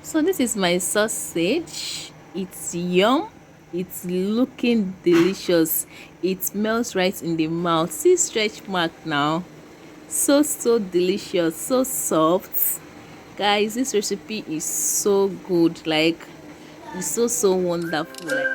So this is my sausage. It's yum. It's looking delicious. It melts right in the mouth. See stretch mark now. So delicious, so soft. Guys, this recipe is so good. Like, it's so wonderful. Like,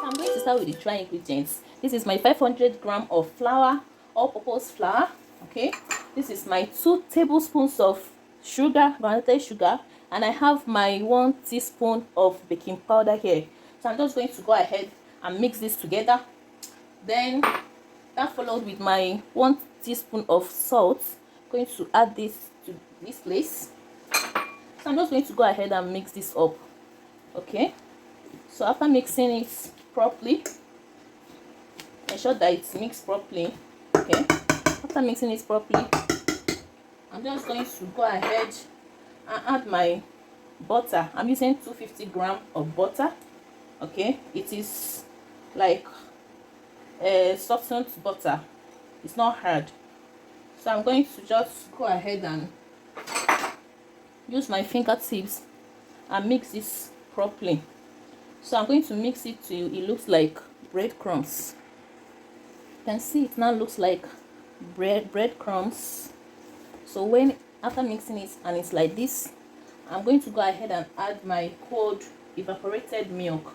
I'm going to start with the dry ingredients. This is my 500 grams of flour, all-purpose flour. Okay, this is my 2 tablespoons of sugar, granulated sugar, and I have my 1 teaspoon of baking powder here. So I'm just going to go ahead and mix this together. Then that followed with my 1 teaspoon of salt. I'm going to add this to this place. So I'm just going to go ahead and mix this up. Okay, so after mixing it properly, ensure that it's mixed properly. Okay, after mixing it properly, I'm just going to go ahead and add my butter. I'm using 250 grams of butter. Okay, it is like a softened butter, it's not hard. So I'm going to just go ahead and use my fingertips and mix this properly. So I'm going to mix it till it looks like breadcrumbs. You can see it now looks like breadcrumbs. So when after mixing it and it's like this, I'm going to go ahead and add my cold evaporated milk.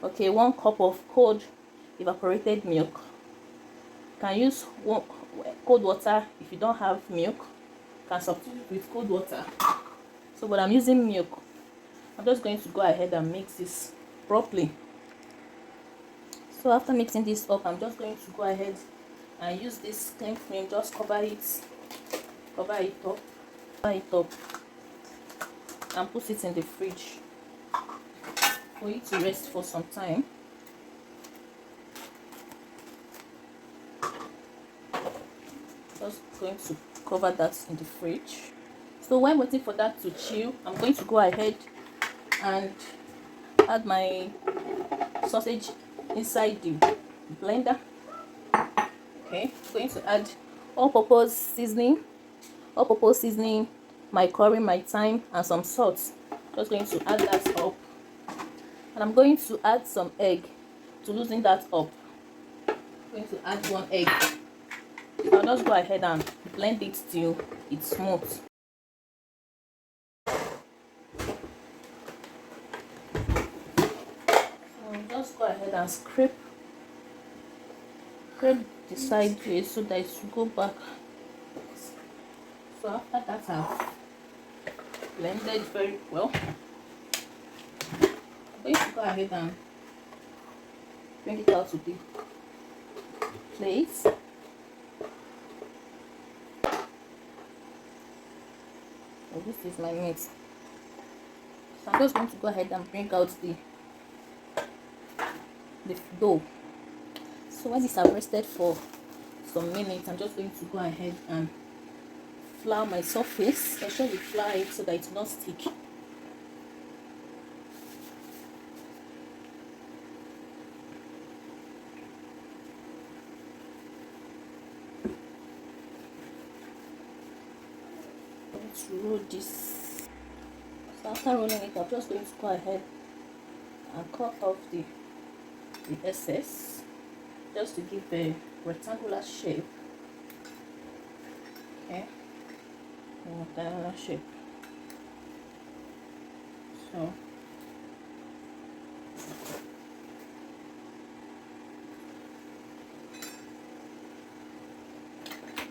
Okay, 1 cup of cold evaporated milk. You can use cold water. If you don't have milk, you can substitute with cold water. So but I'm using milk. I'm just going to go ahead and mix this properly. So after mixing this up, I'm just going to go ahead and use this cling film. Just cover it up and put it in the fridge for it to rest for some time. Just going to cover that in the fridge. So when waiting for that to chill, I'm going to go ahead and add my sausage inside the blender. Okay, I'm going to add all-purpose seasoning, my curry, my thyme, and some salt. Just going to add that up, and I'm going to add some egg to loosen that up. I'm going to add 1 egg. So I'll just go ahead and blend it till it's smooth. So I'll just go ahead and scrape the sideways so that it will go back. So after that, I've blended very well. I'm going to go ahead and bring it out to the plate. So this is my meat. So I'm just going to go ahead and bring out the dough. So when this has rested for some minutes, I'm just going to go ahead and flour my surface. Ensure you flour it so that it will not stick. Let's roll this. So after rolling it, I'm just going to go ahead and cut off the excess, just to give a rectangular shape. Okay, a rectangular shape. So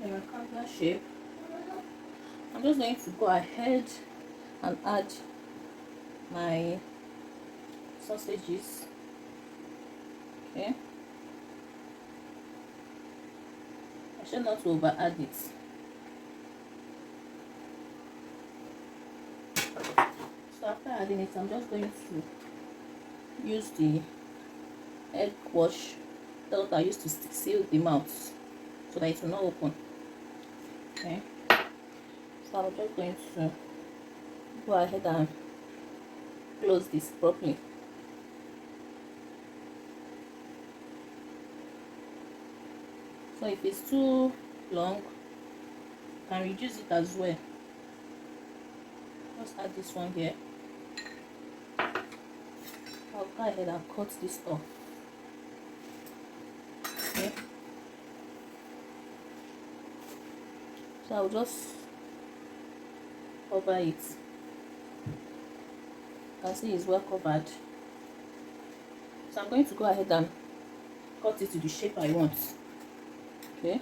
a rectangular shape. I'm just going to go ahead and add my sausages. Okay, I should not over add it. So after adding it, I'm just going to use the egg wash that I used to seal the mouth so that it will not open. Okay, so I'm just going to go ahead and close this properly. So if it's too long, you can reduce it as well. Just add this one here. I'll go ahead and cut this off. Okay. So I'll just cover it. You can see it's well covered. So I'm going to go ahead and cut it to the shape I want. Okay.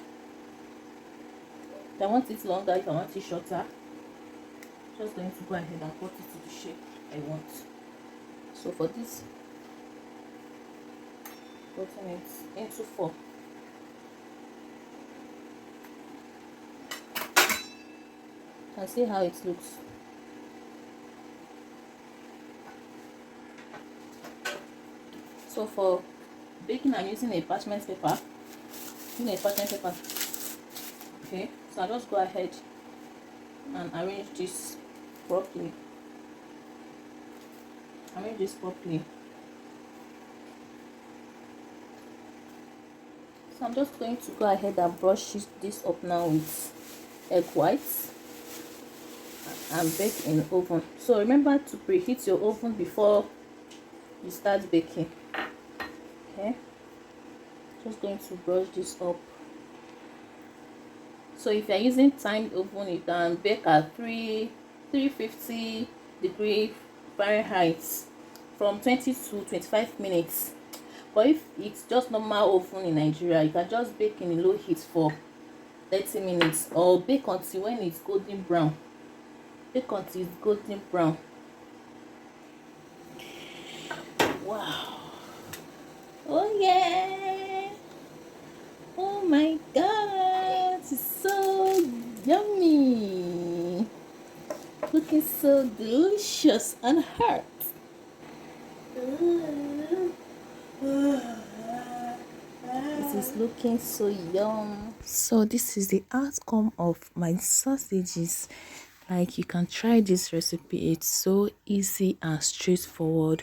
If I want it longer, if I want it shorter, just going to go ahead and cut it to the shape I want. So for this, cutting it into 4. You can see how it looks. So for baking, I'm using a parchment paper. Okay, so I'll just go ahead and arrange this properly. So I'm just going to go ahead and brush this up now with egg whites and bake in oven. So remember to preheat your oven before you start baking. Okay, just going to brush this up. So if you're using timed oven, you can bake at 350 degree Fahrenheit from 20 to 25 minutes. But if it's just normal oven in Nigeria, you can just bake in a low heat for 30 minutes or bake until when it's golden brown. Wow. Oh yeah. Oh my god, it's so yummy. Looking so delicious and hot. This is looking so yum. So this is the outcome of my sausages. Like, you can try this recipe. It's so easy and straightforward,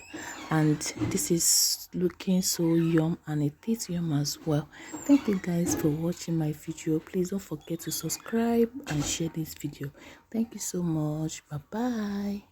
and this is looking so yum, and it tastes yum as well. Thank you guys for watching my video. Please don't forget to subscribe and share this video. Thank you so much. Bye bye.